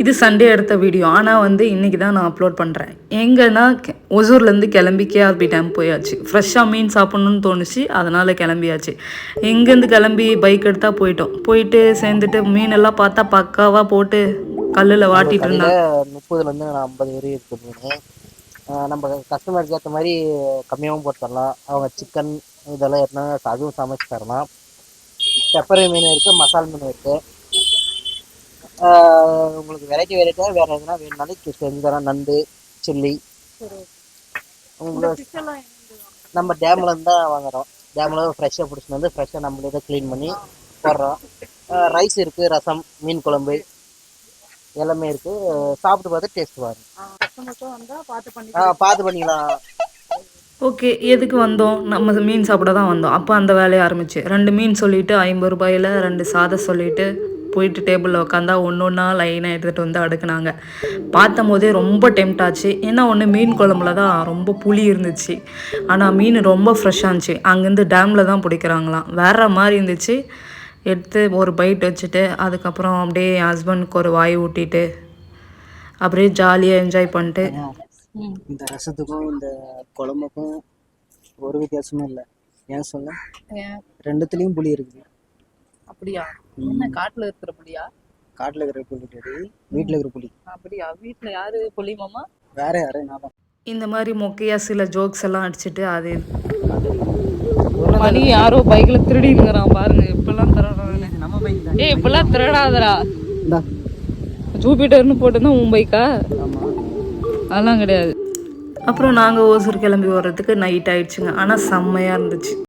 இது சண்டே எடுத்த வீடியோ. ஆனால் வந்து இன்றைக்கி தான் நான் அப்லோட் பண்ணுறேன். எங்கன்னா ஒசூர்லேருந்து கிளம்பி கேஆர்பி டேம் போயாச்சு. ஃப்ரெஷ்ஷாக மீன் சாப்பிட்ணுன்னு தோணுச்சு, அதனால் கிளம்பியாச்சு. எங்கேருந்து கிளம்பி பைக் எடுத்தால் போயிட்டு சேர்ந்துட்டு மீனெல்லாம் பார்த்தா பக்காவாக போட்டு கல்லில் வாட்டிட்டு இருந்தாங்க. 30லேருந்து 50 வரை இருக்குது மீன். நம்ம கஸ்டமருக்கு ஏற்ற மாதிரி கம்மியாகவும் போட்டு தரலாம். அவங்க சிக்கன் இதெல்லாம் எத்தனா அதுவும் சமைச்சு தரலாம். பெப்பர் மீன் இருக்குது, மசால் மீன் இருக்குது. உங்களுக்கு வெரைட்டியாக வேறு எதுனா வேணுனாலும் செஞ்சு தரோம். நண்டு, சில்லி. உங்களுக்கு நம்ம டேம்லேருந்து தான் வாங்குறோம். டேமில் ஃப்ரெஷ்ஷாக பிடிச்சிட்டு வந்து ஃப்ரெஷ்ஷாக நம்மளே தான் க்ளீன் பண்ணி போடுறோம். ரைஸ் இருக்குது, ரசம், மீன் குழம்பு எல்லாமே இருக்குது. சாப்பிட்டு பார்த்து டேஸ்ட் பாருங்க. பார்த்து பண்ணிக்கலாம். ஓகே, எதுக்கு வந்தோம்? நம்ம மீன் சாப்பிட தான் வந்தோம். அப்போ அந்த வேலையை ஆரம்பிச்சு 2 மீன் சொல்லிவிட்டு 50 ரூபாயில் 2 சாதம் சொல்லிவிட்டு போயிட்டு டேபிளில் உட்காந்தா ஒன்றா லைனாக எடுத்துகிட்டு வந்து அடுக்குனாங்க. பார்த்தும் போதே ரொம்ப டெம்ட் ஆச்சு. ஏன்னா ஒன்று மீன் குழம்புல தான் ரொம்ப புளி இருந்துச்சு. ஆனால் மீன் ரொம்ப ஃப்ரெஷ்ஷாக இருந்துச்சு. அங்கேருந்து டேமில் தான் பிடிக்கிறாங்களாம். வேறு மாதிரி இருந்துச்சு. எடுத்து ஒரு பைட் வச்சுட்டு அதுக்கப்புறம் அப்படியே என் ஹஸ்பண்டுக்கு ஒரு வாய் ஊட்டிட்டு அப்படியே ஜாலியாக என்ஜாய் பண்ணிட்டு. இந்த ரசத்துக்கும் இந்த குழம்புக்கும் ஒரு வித்தியாசமும் இல்லை. ஏன் சொல்ல, ரெண்டுத்துலேயும் புளி இருக்குது. அப்படியா? என்ன காட்டுல இருக்கிற புளியா? காட்டுல இருக்கிற புளி கிடையாது, வீட்டில் இருக்கிற புளி. அப்படியா? வீட்டில் யாரு புளி மாமா? வேற யாரு? நான். இந்த மாதிரி மொக்கையாக சில ஜோக்ஸ் எல்லாம் அடிச்சுட்டு அது மணி யாரோ பைக்கில் திருடிங்கிறான் பாருங்க. இப்பெல்லாம் திருடுறானே நம்ம பைக் தான். இப்பெல்லாம் திருடாதரா. ஜூபிட்டர்னு போட்டுதான் உன் பைக்கா? அதெல்லாம் கிடையாது. அப்புறம் நாங்கள் ஓசூர் கிளம்பி வர்றதுக்கு நைட் ஆயிடுச்சுங்க. ஆனால் செம்மையாக இருந்துச்சு.